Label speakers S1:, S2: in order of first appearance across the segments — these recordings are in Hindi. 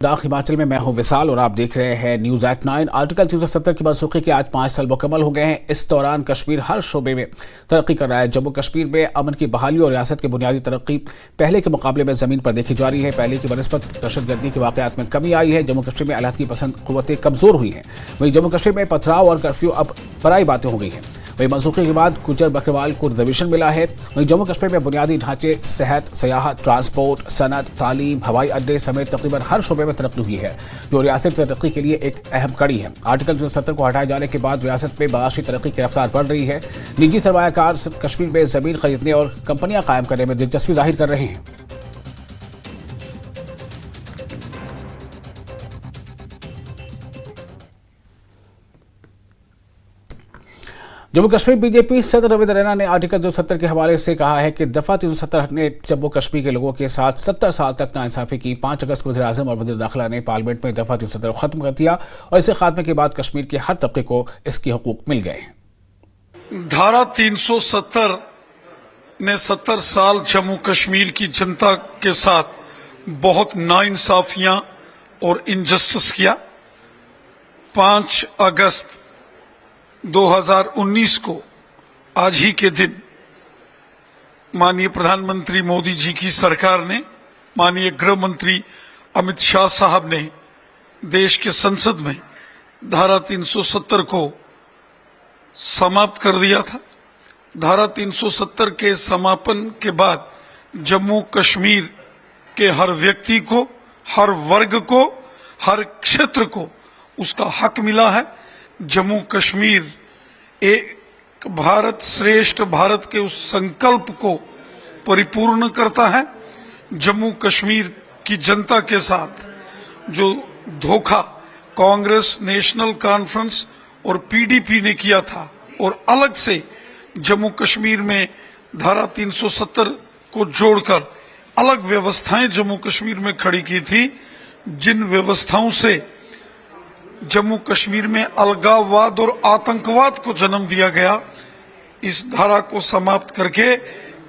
S1: हिमाचल में मैं हूं विशाल और आप देख रहे हैं न्यूज एट 9। आर्टिकल 370 की मनसूखी के आज 5 साल मुकम्मल हो गए हैं। इस दौरान कश्मीर हर शोबे में तरक्की कर रहा है। जम्मू कश्मीर में अमन की बहाली और रियासत की बुनियादी तरक्की पहले के मुकाबले में जमीन पर देखी जा रही है। पहले की बनस्बत दहशतगर्दी के वाकयात में कमी आई है। जम्मू कश्मीर में अलाहदगी पसंद कुव्वतें कमजोर हुई हैं। वहीं जम्मू कश्मीर में पथराव और कर्फ्यू अब पराई बातें हो गई हैं। वहीं मनसूखी के बाद गुज्जर बकरवाल को रिजर्वेशन मिला है। वहीं जम्मू कश्मीर में बुनियादी ढांचे, सेहत, सियाहत, ट्रांसपोर्ट, सनत, तालीम, हवाई अड्डे समेत तकरीबन हर शोबे में तरक्की हुई है, जो रियासत की तरक्की के लिए एक अहम कड़ी है। आर्टिकल 370 को हटाए जाने के बाद रियासत में बगाशी तरक्की की रफ्तार बढ़ रही है। निजी सरमायाकार कश्मीर में जमीन खरीदने और कंपनियां कायम करने में दिलचस्पी जाहिर कर रहे हैं। जम्मू कश्मीर बीजेपी सदर रविंद्र रैना ने आर्टिकल 270 के हवाले से कहा है कि दफा 370 ने जम्मू कश्मीर के लोगों के साथ 70 साल तक नाइंसाफी की। 5 अगस्त को वज़ीर-ए-आज़म और वज़ीर दाखिला ने पार्लियामेंट में दफा 370 को खत्म कर दिया और इसे खात्मे के बाद कश्मीर के हर तबके को इसके हकूक मिल गए हैं।
S2: धारा 370 ने 70 साल जम्मू कश्मीर की जनता के साथ बहुत नाइंसाफियां और इनजस्टिस किया। 5 अगस्त 2019 को आज ही के दिन माननीय प्रधानमंत्री मोदी जी की सरकार ने, माननीय गृह मंत्री अमित शाह साहब ने देश के संसद में धारा 370 को समाप्त कर दिया था। धारा 370 के समापन के बाद जम्मू कश्मीर के हर व्यक्ति को, हर वर्ग को, हर क्षेत्र को उसका हक मिला है। जम्मू कश्मीर एक भारत श्रेष्ठ भारत के उस संकल्प को परिपूर्ण करता है। जम्मू कश्मीर की जनता के साथ जो धोखा कांग्रेस, नेशनल कॉन्फ्रेंस और पीडीपी ने किया था और अलग से जम्मू कश्मीर में धारा 370 को जोड़कर अलग व्यवस्थाएं जम्मू कश्मीर में खड़ी की थी, जिन व्यवस्थाओं से जम्मू कश्मीर में अलगाववाद और आतंकवाद को जन्म दिया गया, इस धारा को समाप्त करके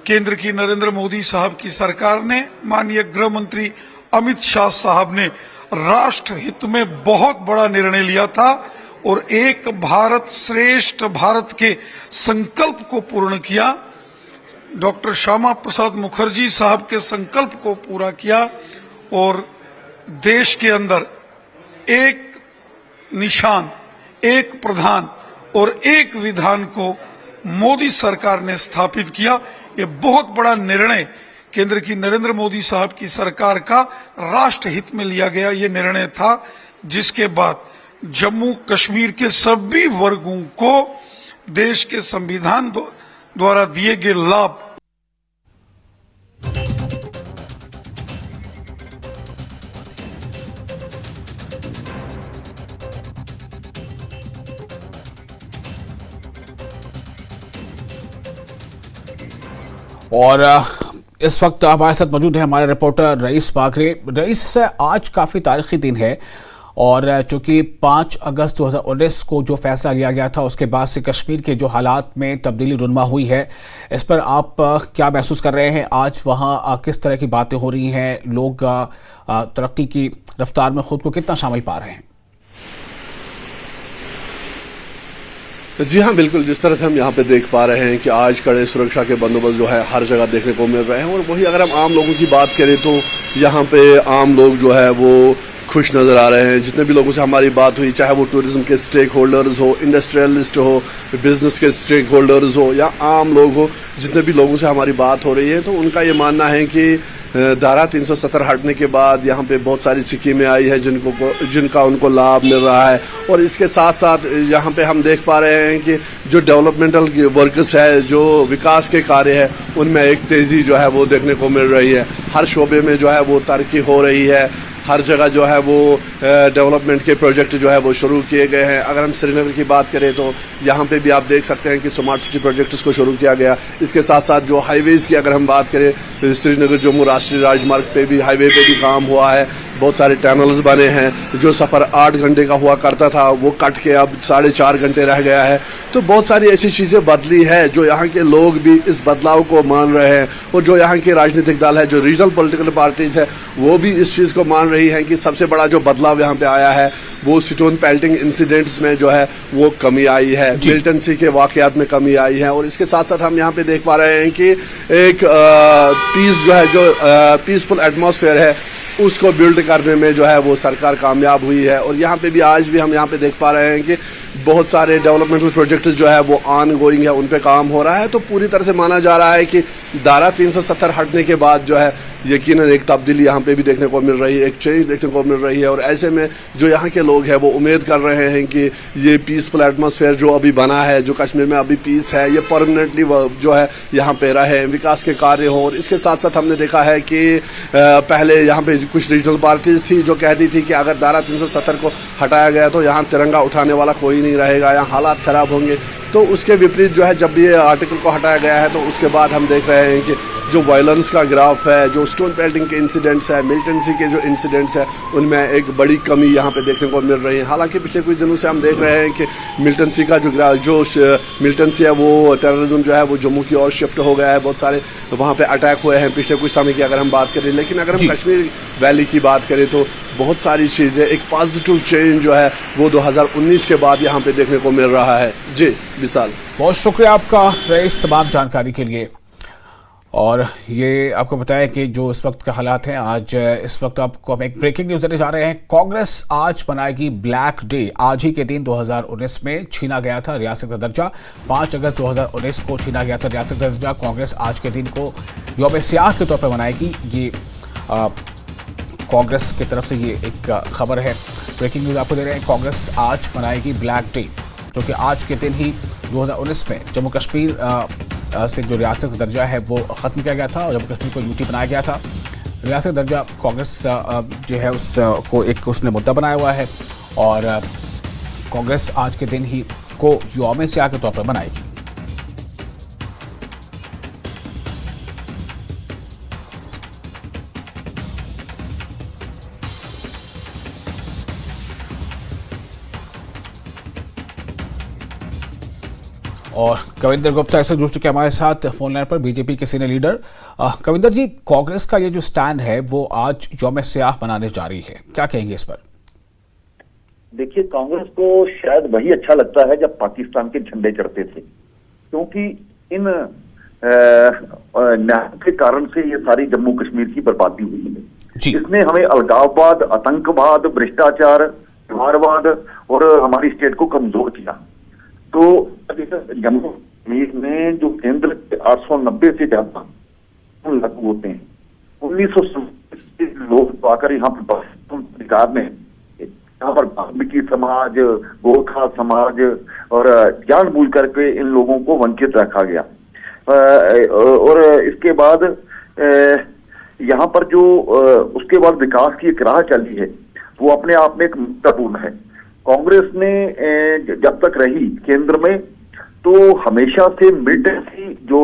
S2: केंद्र की नरेंद्र मोदी साहब की सरकार ने, माननीय गृह मंत्री अमित शाह साहब ने राष्ट्र हित में बहुत बड़ा निर्णय लिया था और एक भारत श्रेष्ठ भारत के संकल्प को पूर्ण किया। डॉक्टर श्यामा प्रसाद मुखर्जी साहब के संकल्प को पूरा किया और देश के अंदर एक निशान, एक प्रधान और एक विधान को मोदी सरकार ने स्थापित किया। ये बहुत बड़ा निर्णय केंद्र की नरेंद्र मोदी साहब की सरकार का राष्ट्र हित में लिया गया ये निर्णय था, जिसके बाद जम्मू कश्मीर के सभी वर्गों को देश के संविधान द्वारा दिए गए लाभ
S1: और इस वक्त हमारे साथ मौजूद है हमारे रिपोर्टर रईस बागरे। रईस, आज काफ़ी तारीखी दिन है और चूंकि 5 अगस्त 2019 को जो फैसला लिया गया था उसके बाद से कश्मीर के जो हालात में तब्दीली रुनमा हुई है, इस पर आप क्या महसूस कर रहे हैं? आज वहाँ किस तरह की बातें हो रही हैं? लोग तरक्की की रफ्तार में खुद को कितना शामिल पा रहे हैं?
S3: जी हाँ, बिल्कुल। जिस तरह से हम यहाँ पे देख पा रहे हैं कि आज कड़े सुरक्षा के बंदोबस्त जो है हर जगह देखने को मिल रहे हैं और वही अगर हम आम लोगों की बात करें तो यहाँ पे आम लोग जो है वो खुश नजर आ रहे हैं। जितने भी लोगों से हमारी बात हुई, चाहे वो टूरिज्म के स्टेक होल्डर्स हो, इंडस्ट्रियलिस्ट हो, बिजनेस के स्टेक होल्डर्स हो या आम लोग हो, जितने भी लोगों से हमारी बात हो रही है तो उनका ये मानना है कि धारा 370 हटने के बाद यहाँ पे बहुत सारी स्कीमें आई है जिनका उनको लाभ मिल रहा है और इसके साथ साथ यहाँ पे हम देख पा रहे हैं कि जो डेवलपमेंटल वर्कर्स है, जो विकास के कार्य है, उनमें एक तेजी जो है वो देखने को मिल रही है। हर शोबे में जो है वो तरक्की हो रही है। हर जगह जो है वो डेवलपमेंट के प्रोजेक्ट जो है वो शुरू किए गए हैं। अगर हम श्रीनगर की बात करें तो यहाँ पे भी आप देख सकते हैं कि स्मार्ट सिटी प्रोजेक्ट्स को शुरू किया गया। इसके साथ साथ जो हाईवेज की अगर हम बात करें, श्रीनगर जम्मू राष्ट्रीय राजमार्ग पे भी, हाईवे पे भी काम हुआ है। बहुत सारे टनल्स बने हैं। जो सफ़र 8 घंटे का हुआ करता था वो कट के अब 4.5 घंटे रह गया है। तो बहुत सारी ऐसी चीज़ें बदली है जो यहाँ के लोग भी इस बदलाव को मान रहे हैं, और जो यहाँ के राजनीतिक दल है, जो रीजनल पॉलिटिकल पार्टीज है, वो भी इस चीज़ को मान रही हैं कि सबसे बड़ा जो बदलाव यहाँ पे आया है वो स्टोन पेल्टिंग इंसिडेंट्स में जो है वो कमी आई है, मिलिटेंसी के वाकयात में कमी आई है। और इसके साथ साथ हम यहाँ पे देख पा रहे हैं कि एक पीस जो है, जो पीसफुल एटमॉस्फेयर है, उसको बिल्ड करने में जो है वो सरकार कामयाब हुई है। और यहाँ पे भी आज भी हम यहाँ पे देख पा रहे हैं कि बहुत सारे डेवलपमेंटल प्रोजेक्ट्स जो है वो ऑन गोइंग है, उन पे काम हो रहा है। तो पूरी तरह से माना जा रहा है कि धारा 370 हटने के बाद जो है यकीनन एक तब्दीली यहाँ पे भी देखने को मिल रही है, एक चेंज देखने को मिल रही है। और ऐसे में जो यहाँ के लोग हैं वो उम्मीद कर रहे हैं कि ये पीसफुल एटमॉस्फेयर जो अभी बना है, जो कश्मीर में अभी पीस है, ये परमानेंटली जो है यहाँ पे रहे, विकास के कार्य हो। और इसके साथ साथ हमने देखा है कि पहले यहाँ पे कुछ रीजनल पार्टीज थी जो कहती थी कि अगर धारा 370 को हटाया गया तो यहाँ तिरंगा उठाने वाला कोई नहीं रहेगा, यहाँ हालात खराब होंगे। तो उसके विपरीत जो है जब ये आर्टिकल को हटाया गया है तो उसके बाद हम देख रहे हैं कि जो वायलेंस का ग्राफ है, जो स्टोन पेल्टिंग के इंसिडेंट्स है, मिलिटेंसी के जो इंसिडेंट्स है, उनमें एक बड़ी कमी यहाँ पे देखने को मिल रही है। हालांकि पिछले कुछ दिनों से हम देख रहे हैं कि मिलिटेंसी का जो मिलिटेंसी है वो टेररिज्म जो है वो जम्मू की ओर शिफ्ट हो गया है। बहुत सारे वहाँ पे अटैक हुए हैं पिछले कुछ समय की अगर हम बात करें। लेकिन अगर हम कश्मीर वैली की बात करें तो बहुत सारी चीज़ें, एक पॉजिटिव चेंज जो है वो 2019 के बाद यहाँ पे देखने को मिल रहा है। जी विशाल,
S1: बहुत शुक्रिया आपका रईस तमाम जानकारी के लिए। और ये आपको बताया कि जो इस वक्त के हालात हैं, आज इस वक्त आपको हम एक ब्रेकिंग न्यूज देने जा रहे हैं। कांग्रेस आज मनाएगी ब्लैक डे। आज ही के दिन 2019 में छीना गया था रियासत का दर्जा। 5 अगस्त 2019 को छीना गया था रियासत का दर्जा। कांग्रेस आज के दिन को यौम सियाह के तौर पर मनाएगी। ये कांग्रेस की तरफ से ये एक खबर है, ब्रेकिंग न्यूज आपको दे रहे हैं। कांग्रेस आज मनाएगी ब्लैक डे, जो कि आज के दिन ही 2019 में जम्मू कश्मीर से जो रियासत का दर्जा है वो ख़त्म किया गया था और जम्मू कश्मीर को यूटी बनाया गया था। रियासत का दर्जा कांग्रेस जो है उसको एक उसने मुद्दा बनाया हुआ है और कांग्रेस आज के दिन ही को यौम सियाह के तौर पर मनाएगी। और कविंदर गुप्ता ऐसे जुड़ चुके हमारे साथ फोन लाइन पर, बीजेपी के सीनियर लीडर। कविंदर जी, कांग्रेस का ये जो स्टैंड है वो आज यौम सियाह मनाने जा रही है, क्या कहेंगे इस पर?
S4: देखिए, कांग्रेस को शायद वही अच्छा लगता है जब पाकिस्तान के झंडे चढ़ते थे, क्योंकि इन न्याय के कारण से ये सारी जम्मू कश्मीर की बर्बादी हुई है। इसने हमें अलगाववाद, आतंकवाद, भ्रष्टाचार, त्यौहारवाद और हमारी स्टेट को कमजोर किया। तो जम्मू कश्मीर में जो केंद्र के 890 से ज्यादा लागू होते हैं, 1970 लोग आकर यहाँ पर अधिकार में, यहाँ पर वाल्मीकि समाज, गोरखा समाज और जानबूझ करके इन लोगों को वंचित रखा गया। और इसके बाद यहाँ पर जो उसके बाद विकास की एक राह चली है वो अपने आप में एक महत्वपूर्ण है। कांग्रेस ने जब तक रही केंद्र में तो हमेशा से मिलिटेंसी जो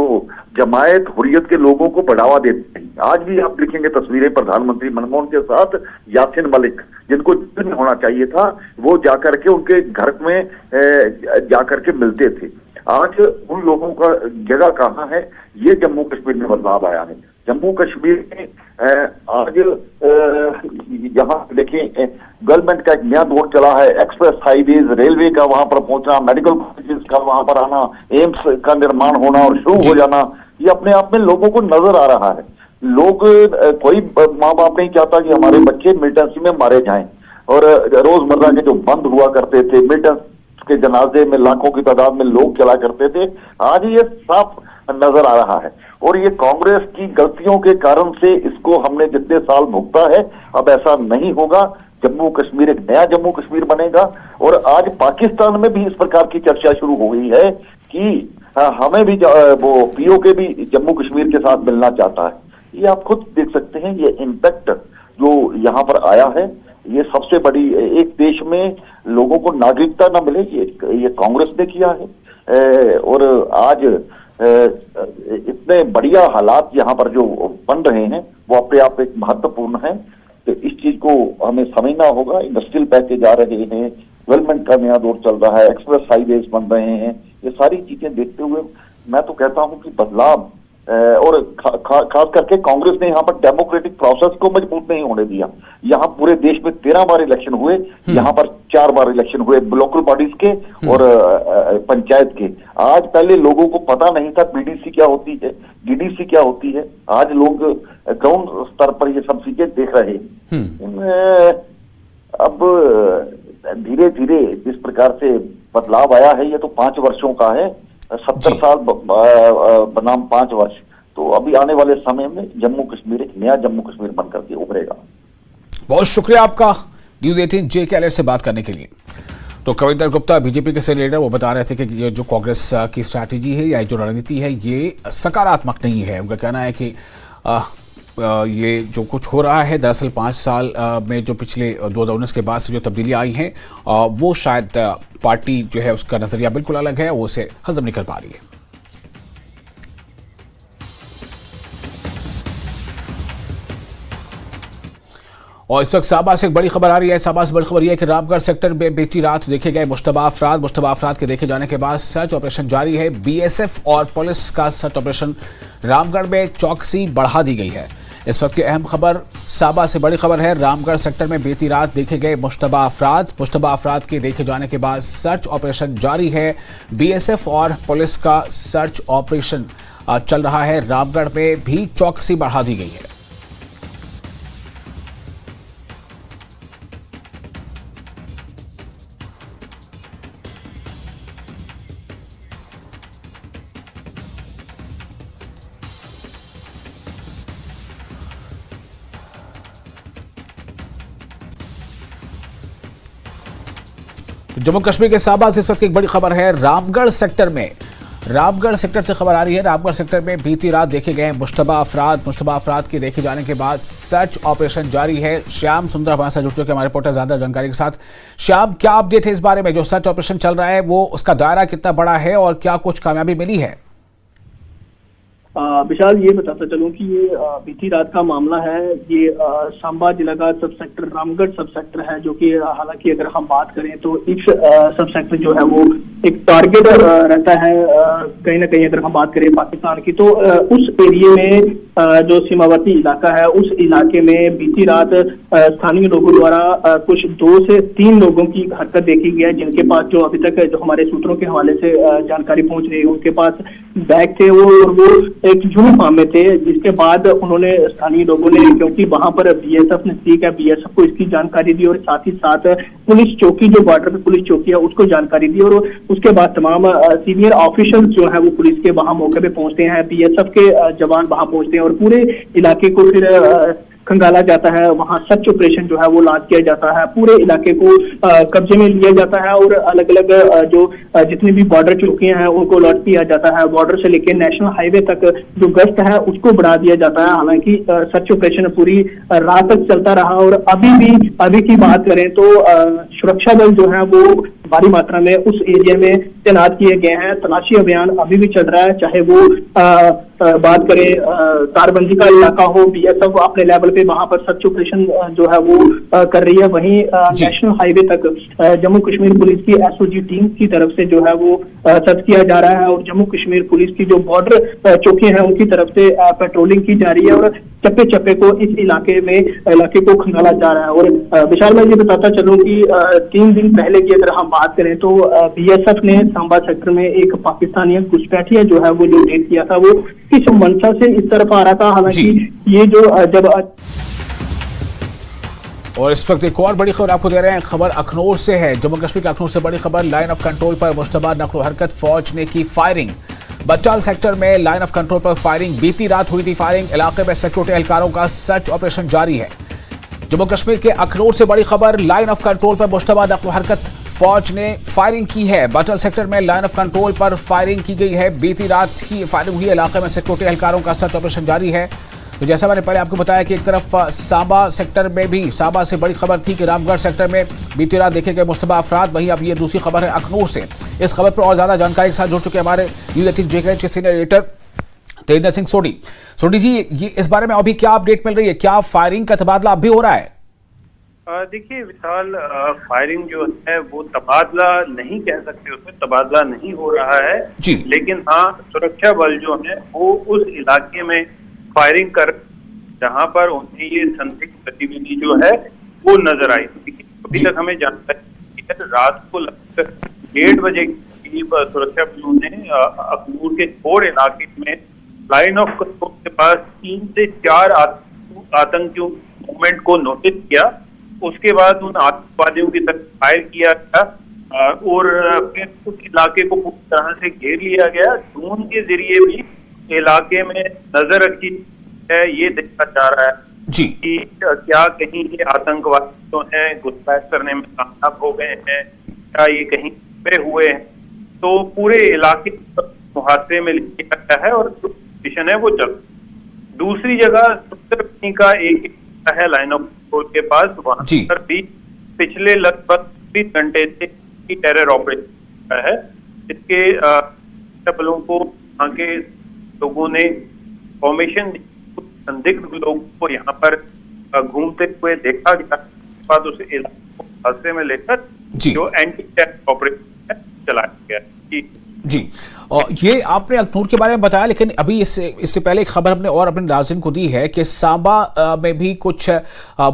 S4: जमायत हुर्रियत के लोगों को बढ़ावा देती है। आज भी आप देखेंगे तस्वीरें प्रधानमंत्री मनमोहन के साथ यासिन मलिक, जिनको नहीं होना चाहिए था, वो जाकर के उनके घर में जाकर के मिलते थे। आज उन लोगों का जगह कहाँ है, ये जम्मू कश्मीर में बदलाव आया है। जम्मू कश्मीर में आज यहाँ देखिए गवर्नमेंट का एक नया दौर चला है, एक्सप्रेस हाईवेज, रेलवे का वहां पर पहुंचना, मेडिकल कॉलेजेस का वहां पर आना, एम्स का निर्माण होना और शुरू हो जाना, ये अपने आप में लोगों को नजर आ रहा है। लोग कोई माँ बाप नहीं चाहता कि हमारे बच्चे मिलिटेंसी में मारे जाएं। और रोजमर्रा के जो बंद हुआ करते थे, मिलिटेंसी के जनाजे में लाखों की तादाद में लोग चला करते थे, आज ये साफ नजर आ रहा है। और ये कांग्रेस की गलतियों के कारण से इसको हमने जितने साल भुगता है, अब ऐसा नहीं होगा। जम्मू कश्मीर एक नया जम्मू कश्मीर बनेगा। और आज पाकिस्तान में भी इस प्रकार की चर्चा शुरू हो गई है कि हमें भी वो पीओके भी जम्मू कश्मीर के साथ मिलना चाहता है। ये आप खुद देख सकते हैं, ये इम्पैक्ट जो यहाँ पर आया है, ये सबसे बड़ी, एक देश में लोगों को नागरिकता न मिले, ये कांग्रेस ने किया है। और आज इतने बढ़िया हालात यहाँ पर जो बन रहे हैं वो अपने आप एक महत्वपूर्ण है। तो इस चीज को हमें समझना होगा। इंडस्ट्रियल पैकेज आ रहे हैं, डेवलपमेंट का नया दौर चल रहा है, एक्सप्रेस हाईवेज बन रहे हैं, ये सारी चीजें देखते हुए मैं तो कहता हूं कि बदलाव और खास करके कांग्रेस ने यहाँ पर डेमोक्रेटिक प्रोसेस को मजबूत नहीं होने दिया। यहाँ पूरे देश में 13 बार इलेक्शन हुए, यहाँ पर 4 बार इलेक्शन हुए लोकल बॉडीज के और पंचायत के। आज पहले लोगों को पता नहीं था बीडीसी क्या होती है, डीडीसी क्या होती है। आज लोग ग्राउंड स्तर पर ये सब चीजें देख रहे हैं। अब धीरे धीरे जिस प्रकार से बदलाव आया है, ये तो 5 वर्षों का है, 70 साल बनाम 5 वर्ष। तो अभी आने वाले समय में जम्मू कश्मीर एक नया जम्मू कश्मीर बनकर के उभरेगा।
S1: बहुत शुक्रिया आपका न्यूज 18 जे के अलर्ट से बात करने के लिए। तो कविंदर गुप्ता बीजेपी के सीनियर लीडर, वो बता रहे थे कि ये जो कांग्रेस की स्ट्रैटेजी है या जो रणनीति है ये सकारात्मक नहीं है। उनका कहना है कि ये जो कुछ हो रहा है दरअसल 5 साल में जो पिछले 2019 के बाद से जो तब्दीलियां आई हैं वो शायद पार्टी जो है उसका नजरिया बिल्कुल अलग है, वो उसे हजम नहीं कर पा रही है। और इस वक्त साबा से एक बड़ी खबर आ रही है। साबा से बड़ी खबर यह है कि रामगढ़ सेक्टर में बीती रात देखे गए मुश्तबा अफराद के देखे जाने के बाद सर्च ऑपरेशन जारी है। बीएसएफ और पुलिस का सर्च ऑपरेशन रामगढ़ में चौकसी बढ़ा दी गई है। इस वक्त की अहम खबर साबा से बड़ी खबर है। रामगढ़ सेक्टर में बीती रात देखे गए मुश्तबा अफराद के देखे जाने के बाद सर्च ऑपरेशन जारी है। बीएसएफ और पुलिस का सर्च ऑपरेशन चल रहा है। रामगढ़ में भी चौकसी बढ़ा दी गई है। जम्मू कश्मीर के साबा से इस वक्त एक बड़ी खबर है। रामगढ़ सेक्टर से खबर आ रही है। रामगढ़ सेक्टर में बीती रात देखे गए मुश्तबा अफराद के देखे जाने के बाद सर्च ऑपरेशन जारी है। श्याम सुंदर हमारे साथ जुड़ चुके हमारे रिपोर्टर ज्यादा जानकारी के साथ। श्याम, क्या अपडेट है इस बारे में? जो सर्च ऑपरेशन चल रहा है वो उसका दायरा कितना बड़ा है और क्या कुछ कामयाबी मिली है?
S5: विशाल, ये बताता चलूं कि ये बीती रात का मामला है। ये सांबा जिला का सब सेक्टर रामगढ़ सब सेक्टर है, जो कि हालांकि अगर हम बात करें तो इस सब सेक्टर जो है वो एक टारगेट रहता है कहीं ना कहीं। अगर हम बात करें पाकिस्तान की तो उस एरिया में जो सीमावर्ती इलाका है उस इलाके में बीती रात स्थानीय लोगों द्वारा कुछ 2 से 3 लोगों की हरकत देखी गई है, जिनके पास जो अभी तक जो हमारे सूत्रों के हवाले से जानकारी पहुंच रही है उनके पास बैग थे वो एक यूनिफॉर्म में थे। जिसके बाद उन्होंने स्थानीय लोगों ने, क्योंकि वहां पर बीएसएफ नजदीक है, बीएसएफ को इसकी जानकारी दी और साथ ही साथ पुलिस चौकी जो बॉर्डर पे पुलिस चौकी है उसको जानकारी दी। और उसके बाद तमाम सीनियर ऑफिशियल्स जो है वो पुलिस के वहां मौके पे पहुंचते हैं, बीएसएफ के जवान वहां पहुंचते हैं और पूरे इलाके को फिर खंगाला जाता है। वहां सर्च ऑपरेशन जो है वो लॉन्च किया जाता है, पूरे इलाके को कब्जे में लिया जाता है और अलग अलग जो जितनी भी बॉर्डर चौकियां हैं उनको अलर्ट किया जाता है। बॉर्डर से लेकर नेशनल हाईवे तक जो गश्त है उसको बढ़ा दिया जाता है। हालांकि सर्च ऑपरेशन पूरी रात तक चलता रहा और अभी की बात करें तो सुरक्षा बल जो है वो भारी मात्रा में उस एरिया में तैनात किए गए हैं। तलाशी अभियान अभी भी चल रहा है, चाहे वो बात करें तारबंदी का इलाका हो, बीएसएफ अपने लेवल पे वहां पर सर्च ऑपरेशन जो है वो कर रही है। वहीं नेशनल हाईवे तक जम्मू कश्मीर पुलिस की एसओजी टीम की तरफ से जो है वो सर्च किया जा रहा है और जम्मू कश्मीर पुलिस की जो बॉर्डर चौकी है उनकी तरफ से पेट्रोलिंग की जा रही है और चप्पे चप्पे को इस इलाके को खंगाला जा रहा है। और विशाल, मैं ये बताता चलूं कि 3 दिन पहले की अगर हम बात करें तो बीएसएफ ने सांबा सेक्टर में एक पाकिस्तानी घुसपैठिया जो है वो जो रेड किया था वो किस मंशा से इस तरफ आ रहा था। हालांकि ये जो जब
S1: और इस वक्त एक और बड़ी खबर आपको दे रहे हैं। खबर अखनौर से है। जम्मू कश्मीर के अखनौर से बड़ी खबर। लाइन ऑफ कंट्रोल पर मुश्तबा नक्ल हरकत, फौज ने की फायरिंग। बचाल सेक्टर में लाइन ऑफ कंट्रोल पर फायरिंग, बीती रात हुई थी फायरिंग। इलाके में सिक्योरिटी एहलकारों का सर्च ऑपरेशन जारी है। जम्मू कश्मीर के अखनौर से बड़ी खबर। लाइन ऑफ कंट्रोल पर मुश्तबा नक्ल हरकत, फौज ने फायरिंग की है। बचाल सेक्टर में लाइन ऑफ कंट्रोल पर फायरिंग की गई है। बीती रात ही फायरिंग हुई। इलाके में सिक्योरिटी एहलकारों का सर्च ऑपरेशन जारी है। तो जैसा मैंने पहले आपको बताया कि एक तरफ सांबा सेक्टर में भी, सांबा से बड़ी खबर थी कि रामगढ़ सेक्टर में बीती रात देखे गए मुश्तबा अफराद, वहीं अब ये दूसरी खबर है अखनौर से। इस खबर पर और ज्यादा जानकारी के साथ जुड़ चुके हमारे न्यूज 18 जेके के सीनियर एडिटर तेजिंदर सिंह सोडी जी, ये इस बारे में अभी क्या अपडेट मिल रही है? क्या फायरिंग का तबादला अब भी हो रहा है?
S6: देखिए विशाल, फायरिंग जो है वो तबादला नहीं कह सकते, उसमें तबादला नहीं हो रहा है
S1: जी।
S6: लेकिन हाँ, सुरक्षा बल जो है वो उस इलाके में फायरिंग कर जहां पर उन्हें ये संदिग्ध गतिविधि जो है वो नजर आई। अभी तक हमें जानकारी है रात को लगभग 1:30 बजे के करीब सुरक्षा बलों ने अखनूर के खोर इलाके में लाइन ऑफ कंट्रोल के पास 3 से 4 आतंकियों मूवमेंट को नोटिस किया। उसके बाद उन आतंकवादियों की तरफ फायर किया गया और फिर उस इलाके को पूरी तरह से घेर लिया गया। ड्रोन के जरिए भी इलाके में नजर रखी है, ये देखा जा रहा है
S1: जी
S6: कि क्या कहीं ये आतंकवादी जो हैं घुसपैठ करने में कामयाब हो गए हैं, क्या ये कहीं छुपे हुए हैं। तो पूरे इलाके मुहासरे में लिया गया है और जो मिशन है वो चल। दूसरी जगह उत्तर का एक है लाइन ऑफ कंट्रोल के पास, वहां पर भी पिछले लगभग 20 घंटे से टेरर ऑपरेशन है। इसके बलों को वहां के लोगों ने फॉर्मेशन संदिग्ध लोगों को यहाँ पर घूमते हुए देखा गया, बाद उस इलाके को हादसे में लेकर जो एंटी टेरर ऑपरेशन है चलाया गया।
S1: जी, और ये आपने अखनूर के बारे में बताया, लेकिन अभी इससे पहले एक खबर हमने और अपने नाज़रीन को दी है कि सांबा में भी कुछ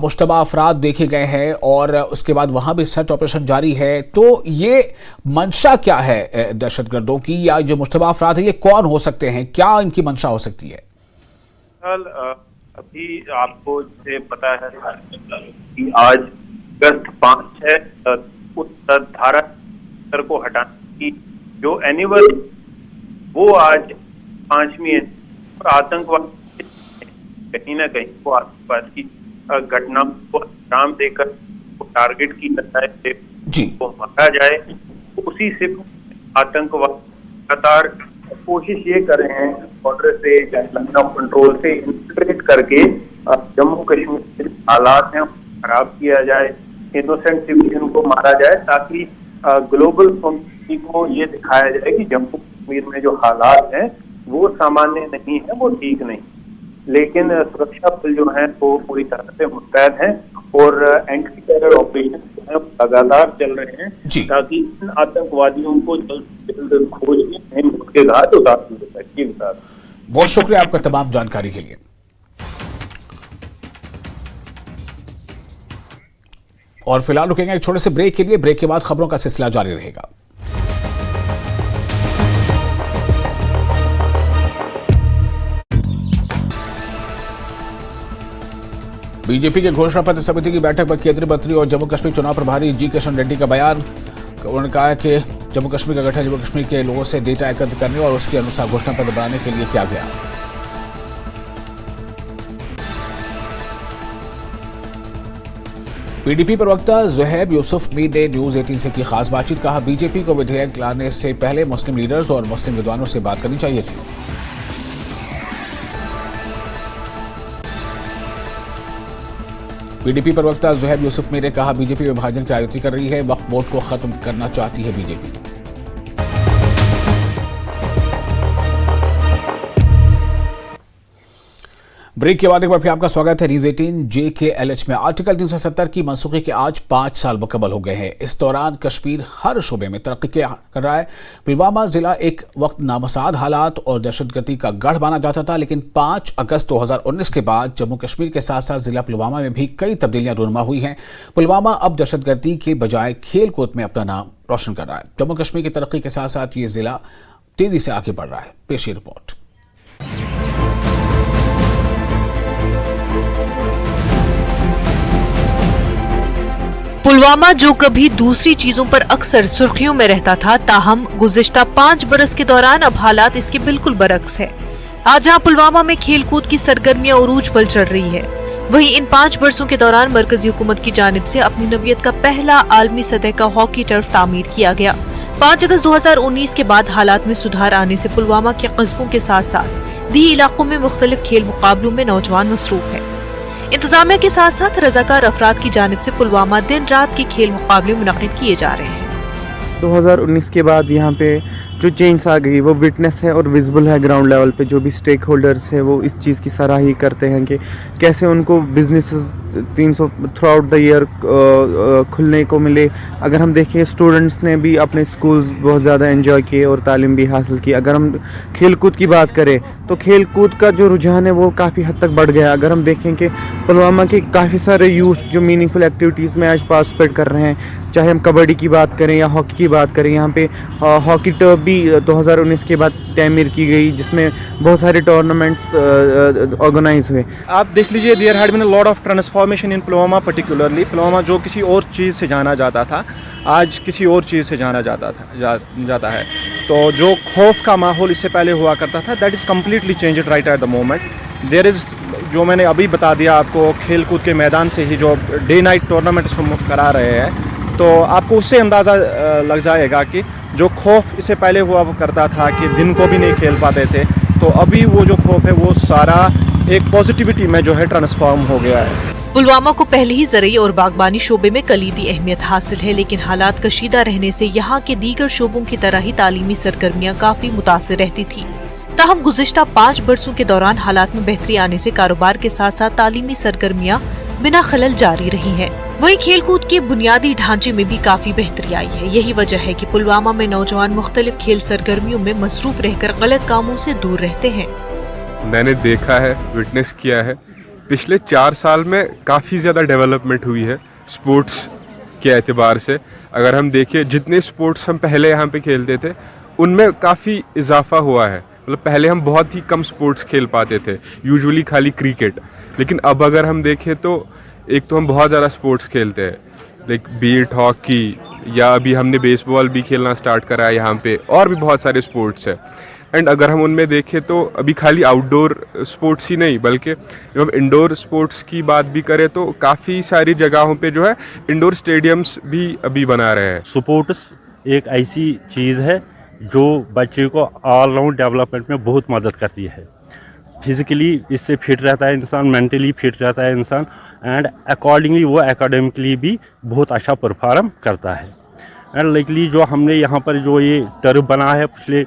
S1: मुश्तबा अफराद देखे गए हैं और उसके बाद वहां भी सर्च ऑपरेशन जारी है। तो ये मंशा क्या है दहशतगर्दों की, या जो मुश्तबा अफराद है ये कौन हो सकते हैं, क्या इनकी मंशा हो सकती है?
S6: अभी आपको जैसे पता है कि आज अगस्त 5 है, उस धारा को हटाने की जो एनिवल वो आज 5वीं है और आतंकवाद कहीं ना कहीं वो आतंकवाद की घटना को अंजाम देकर टारगेट की जाए, को मारा जाए। उसी से आतंकवाद लगातार कोशिश ये कर रहे हैं बॉर्डर से लाइन ऑफ कंट्रोल से इन्फिल्ट्रेट करके जम्मू कश्मीर के हालात हैं खराब किया जाए, इनोसेंट सिविलियन को मारा जाए, ताकि ग्लोबल कम्युनिटी को ये दिखाया जाए कि जम्मू कश्मीर में जो हालात हैं वो सामान्य नहीं है, वो ठीक नहीं। लेकिन सुरक्षा बल जो है वो पूरी तरह से मुस्तैद हैं और एंटी टेरर ऑपरेशन जो है लगातार चल रहे हैं ताकि इन आतंकवादियों को जल्द से जल्द खोज के उनके घाट उतार दिया जाए।
S1: बहुत शुक्रिया आपका तमाम जानकारी के लिए। और फिलहाल रुकेंगे एक छोटे से ब्रेक के लिए। ब्रेक के बाद खबरों का सिलसिला जारी रहेगा। बीजेपी के घोषणा पत्र समिति की बैठक पर केंद्रीय मंत्री और जम्मू कश्मीर चुनाव प्रभारी जी किशन रेड्डी का बयान। उन्होंने कहा कि जम्मू कश्मीर का गठन जम्मू कश्मीर के लोगों से डेटा एकत्र करने और उसके अनुसार घोषणा पत्र बनाने के लिए किया गया। पीडीपी प्रवक्ता ज़ुहैब यूसुफ मीर ने न्यूज 18 से की खास बातचीत। कहा बीजेपी को विधेयक लाने से पहले मुस्लिम लीडर्स और मुस्लिम विद्वानों से बात करनी चाहिए थी। पीडीपी प्रवक्ता ज़ुहैब यूसुफ मीर ने कहा बीजेपी विभाजन की राजनीति कर रही है, वक्फ बोर्ड को खत्म करना चाहती है बीजेपी। ब्रेक के बाद एक बार फिर आपका स्वागत है। न्यूज 18 JKLH में आर्टिकल 370 की मनसूखी के आज 5 साल मुकम्मल हो गए हैं। इस दौरान कश्मीर हर शोबे में तरक्की कर रहा है। पुलवामा जिला एक वक्त नामसाद हालात और दहशतगर्दी का गढ़ माना जाता था, लेकिन 5 अगस्त 2019 के बाद जम्मू कश्मीर के साथ साथ जिला पुलवामा में भी कई तब्दीलियां रूनुमा हुई हैं। पुलवामा अब दहशतगर्दी के बजाय खेल कूद में अपना नाम रोशन कर रहा है। जम्मू कश्मीर की तरक्की के साथ साथ ये जिला तेजी से आगे बढ़ रहा है। पेश रिपोर्ट।
S7: पुलवामा जो कभी दूसरी चीजों पर अक्सर सुर्खियों में रहता था, ताहम गुज़िश्ता 5 बरस के दौरान अब हालात इसके बिल्कुल बरक्स है। आज जहाँ पुलवामा में खेलकूद की सरगर्मियां उरूज पर चढ़ रही है, वहीं इन 5 बरसों के दौरान मरकजी हुकूमत की जानिब से अपनी नवियत का पहला आलमी सतह का हॉकी टर्फ तामीर किया गया। 5 अगस्त 2019 के बाद हालात में सुधार आने से पुलवामा के कस्बों के साथ साथ दी इलाकों में मुख्तलिफ खेल मुकाबलों में नौजवान मसरूफ है। इंतजामिया के साथ साथ रजाकार अफराद की जानिब से पुलवामा दिन रात के खेल मुकाबले मुनक्किद किए जा रहे हैं।
S8: 2019 के बाद यहाँ पे जो चेंज आ गई वो विटनेस है और विजिबल है ग्राउंड लेवल पे। जो भी स्टेक होल्डर्स है वो इस चीज़ की सराहना करते हैं कि कैसे उनको businesses 300 through out the year खुलने को मिले। अगर हम देखें स्टूडेंट्स ने भी अपने स्कूल्स बहुत ज़्यादा एंजॉय किए और तालीम भी हासिल की। अगर हम खेल कूद की बात करें तो खेल कूद का जो रुझान है वो काफ़ी हद तक बढ़ गया। अगर हम देखें कि पुलवामा के काफ़ी सारे यूथ जो मीनिंगफुल एक्टिविटीज़ में आज पार्टिसिपेट कर रहे हैं, चाहे हम कबड्डी की बात करें या हॉकी की बात करें। यहाँ पे हॉकी टर्फ भी 2019 के बाद तैमीर की गई जिसमें बहुत सारे टूर्नामेंट्स ऑर्गेनाइज हुए।
S9: आप देख लीजिए, there had been a lot of transformation in Pulwama particularly. Pulwama जो किसी और चीज़ से जाना जाता था आज किसी और चीज़ से जाना जाता है। तो जो खौफ का माहौल इससे पहले हुआ करता था that is completely changed right at the moment. There is, जो मैंने अभी बता दिया आपको, खेल कूद के मैदान से ही जो डे नाइट टूर्नामेंट्स हम करा रहे हैं, तो आपको उससे अंदाज़ा लग जाएगा कि जो खौफ इससे पहले हुआ करता था कि दिन को भी नहीं खेल पाते थे, तो अभी वो जो खौफ है वो सारा एक पॉजिटिविटी में जो है ट्रांसफॉर्म हो गया है।
S7: पुलवामा को पहले ही ज़रई और बागबानी शोबे में कलीदी अहमियत हासिल है, लेकिन हालात कशीदा रहने से यहाँ के दीगर शोबों की तरह ही तालीमी सरगर्मियाँ काफी मुतासिर रहती थी। ताहम गुज़िश्ता 5 बरसों के दौरान हालात में बेहतरी आने से कारोबार के साथ साथ तालीमी सरगर्मियाँ बिना खलल जारी रही हैं। वहीं खेल कूद के बुनियादी ढांचे में भी काफी बेहतरी आई है। यही वजह है कि पुलवामा में नौजवान मुख्तलिफ खेल सरगर्मियों में मसरूफ रहकर गलत कामों से दूर रहते हैं।
S10: मैंने देखा है, विटनेस किया है, पिछले 4 साल में काफ़ी ज़्यादा डेवलपमेंट हुई है स्पोर्ट्स के एतबार से। अगर हम देखें जितने स्पोर्ट्स हम पहले यहाँ पे खेलते थे उनमें काफ़ी इजाफा हुआ है। मतलब पहले हम बहुत ही कम स्पोर्ट्स खेल पाते थे, यूजुअली खाली क्रिकेट, लेकिन अब अगर हम देखें तो एक तो हम बहुत ज़्यादा स्पोर्ट्स खेलते हैं, लाइक बीट हॉकी, या अभी हमने बेसबॉल भी खेलना स्टार्ट करा है यहाँ पे, और भी बहुत सारे स्पोर्ट्स है। एंड अगर हम उनमें देखें तो अभी खाली आउटडोर स्पोर्ट्स ही नहीं बल्कि जब हम इंडोर स्पोर्ट्स की बात भी करें तो काफ़ी सारी जगहों पे जो है इंडोर स्टेडियम्स भी अभी बना रहे हैं।
S11: स्पोर्ट्स एक ऐसी चीज़ है जो बच्चे को ऑलराउंड डेवलपमेंट में बहुत मदद करती है। फिज़िकली इससे फिट रहता है इंसान, मेंटली फिट रहता है इंसान, एंड अकॉर्डिंगली वो एकेडमिकली भी बहुत अच्छा परफॉर्म करता है। एंड लाइकली जो हमने यहाँ पर जो ये टर्फ बना है पिछले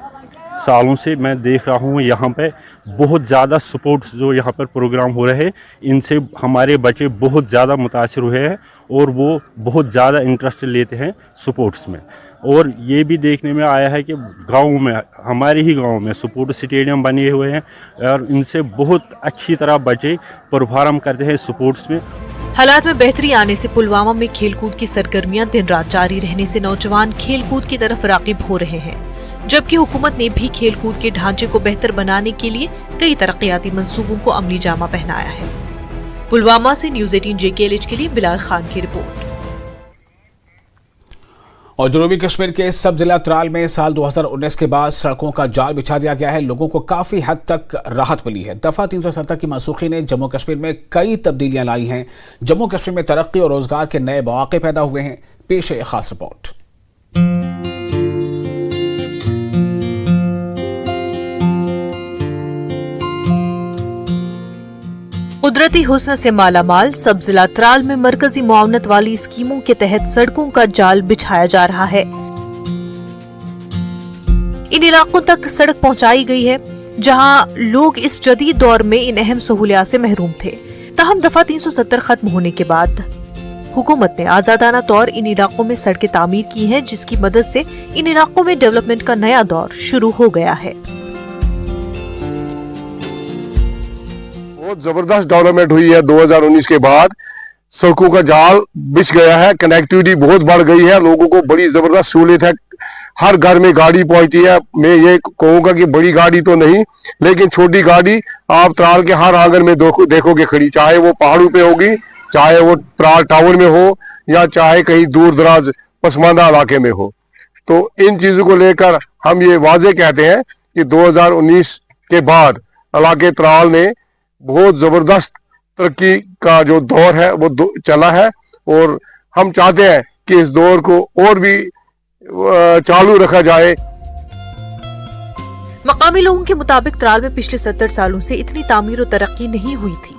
S11: सालों से मैं देख रहा हूँ यहाँ पे बहुत ज़्यादा स्पोर्ट्स जो यहाँ पर प्रोग्राम हो रहे हैं, इनसे हमारे बच्चे बहुत ज़्यादा मुतासिर हुए हैं और वो बहुत ज़्यादा इंटरेस्ट लेते हैं स्पोर्ट्स में। और ये भी देखने में आया है कि गाँव में, हमारे ही गाँव में स्पोर्ट्स स्टेडियम बने हुए हैं और इनसे बहुत अच्छी तरह बच्चे परफॉर्म करते हैं स्पोर्ट्स में।
S7: हालात में बेहतरी आने से पुलवामा में खेलकूद की सरगर्मियां दिन रात जारी रहने से नौजवान खेलकूद की तरफ राग़िब हो रहे हैं, जबकि हुकूमत ने भी खेलकूद के ढांचे को बेहतर बनाने के लिए कई तरक्याती मंसूबों को अमली जामा पहनाया है। पुलवामा से न्यूज़ 18 JKLH के लिए बिलाल खान की रिपोर्ट।
S1: और जनूबी कश्मीर के सब जिला त्राल में साल 2019 के बाद सड़कों का जाल बिछा दिया गया है। लोगों को काफी हद तक राहत मिली है। दफा 370 की मनसूखी ने जम्मू कश्मीर में कई तब्दीलियां लाई हैं। जम्मू कश्मीर में तरक्की और रोजगार के नए मौके पैदा हुए हैं। पेश है खास रिपोर्ट।
S7: कुदरती हुस्न से मालामाल सब जिला त्राल में मरकजी मुआवनत वाली स्कीमों के तहत सड़कों का जाल बिछाया जा रहा है। इन इलाकों तक सड़क पहुंचाई गई है जहां लोग इस जदीद दौर में इन अहम सहूलियात से महरूम थे। ताहम दफा 370 खत्म होने के बाद हुकूमत ने आजादाना तौर इन इलाकों में सड़कें तामीर की हैं, जिसकी मदद से इन इलाकों में डेवलपमेंट का नया दौर शुरू हो गया है।
S12: बहुत जबरदस्त डेवलपमेंट हुई है 2019 के बाद। सड़कों का जाल बिछ गया है, कनेक्टिविटी बहुत बढ़ गई है, लोगों को बड़ी जबरदस्त सहूलियत है, हर घर में गाड़ी पहुंचती है। मैं ये कहूंगा कि बड़ी गाड़ी तो नहीं, लेकिन छोटी गाड़ी आप त्राल के हर आंगन में देखोगे खड़ी, चाहे वो पहाड़ों पे होगी, चाहे वो त्राल टाउन में हो, या चाहे कहीं दूर दराज पसमानदा इलाके में हो। तो इन चीजों को लेकर हम ये वाजे कहते हैं कि 2019 के बाद इलाके त्राल ने बहुत जबरदस्त तरक्की का जो दौर है वो चला है, और हम चाहते हैं कि इस दौर को और भी चालू रखा जाए।
S7: मकामी लोगों के मुताबिक त्राल में पिछले 70 सालों से इतनी तामीर और तरक्की नहीं हुई थी,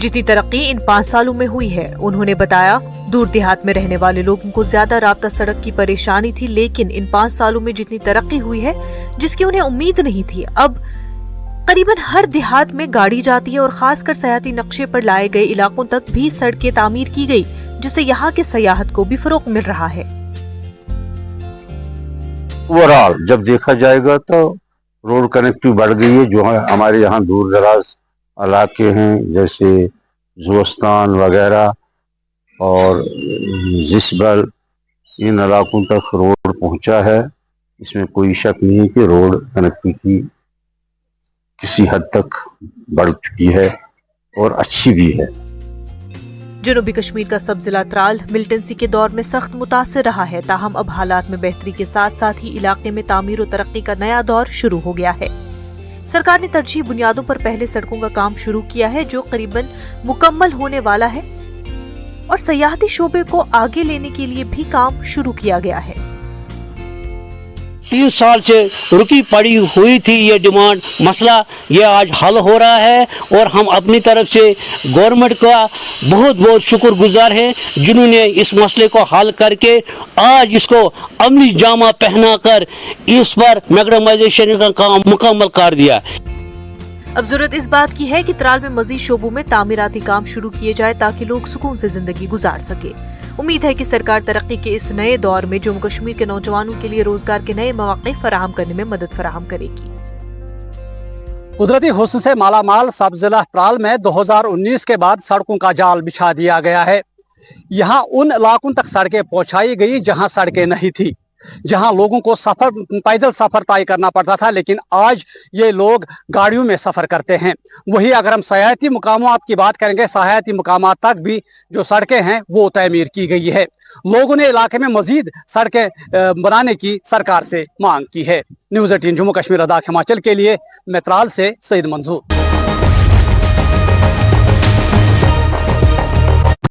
S7: जितनी तरक्की इन 5 सालों में हुई है, उन्होंने बताया, दूर देहात में रहने वाले लोगों को ज्यादा राब्ता सड़क की परेशानी थी, लेकिन इन 5 सालों में जितनी तरक्की हुई है जिसकी उन्हें उम्मीद नहीं थी, अब करीबन हर देहात में गाड़ी जाती है और खासकर सयाहती नक्शे पर लाए गए इलाकों तक भी सड़कें तामीर की गई, जिससे यहाँ के सयाहत को भी फरोग मिल रहा है।
S13: ओवरऑल जब देखा जाएगा तो रोड कनेक्टिविटी बढ़ गई है। जो है हमारे यहाँ दूर दराज इलाके हैं जैसे जोस्तान वगैरह और जिसबल, इन इलाकों तक रोड पहुंचा है। इसमें कोई शक नहीं है कि रोड कनेक्टिविटी किसी हद तक बढ़ चुकी है और अच्छी भी है।
S7: जनूबी कश्मीर का सब जिला त्राल मिलिटेंसी के दौर में सख्त मुतासिर रहा है, ताहम अब हालात में बेहतरी के साथ साथ ही इलाके में तामीर और तरक्की का नया दौर शुरू हो गया है। सरकार ने तरजीह बुनियादों पर पहले सड़कों का काम शुरू किया है, जो करीबन मुकम्मल होने वाला है, और सयाहती शोबे को आगे लेने के लिए भी काम शुरू किया गया है।
S14: 3 साल से रुकी पड़ी हुई थी ये डिमांड, मसला ये आज हल हो रहा है और हम अपनी तरफ से गवर्नमेंट का बहुत बहुत शुक्रगुजार हैं, जिन्होंने इस मसले को हल करके आज इसको अमली जामा पहनाकर इस पर मैग्नेटाइजेशन का काम मुकम्मल कर दिया।
S7: अब जरूरत इस बात की है कि त्राल में मजीद शोबों में तामीराती काम शुरू किए जाए ताकि लोग सुकून से जिंदगी गुजार सके। उम्मीद है कि सरकार तरक्की के इस नए दौर में जम्मू कश्मीर के नौजवानों के लिए रोजगार के नए मौके फराहम करने में मदद फराहम करेगी।
S15: कुदरती हुस्न से मालामाल सब जिला त्राल में 2019 के बाद सड़कों का जाल बिछा दिया गया है। यहाँ उन इलाकों तक सड़कें पहुंचाई गई जहां सड़कें नहीं थी, जहां लोगों को पैदल सफर तय करना पड़ता था, लेकिन आज ये लोग गाड़ियों में सफर करते हैं। वही अगर हम सयाहती मुकामात की बात करेंगे, सयाहती मुकामात तक भी जो सड़कें हैं वो तमीर की गई है। लोगों ने इलाके में मजीद सड़कें बनाने की सरकार से मांग की है। न्यूज़ 18 जम्मू कश्मीर लद्दाख हिमाचल के लिए मैं त्राल से सईद मंजूर।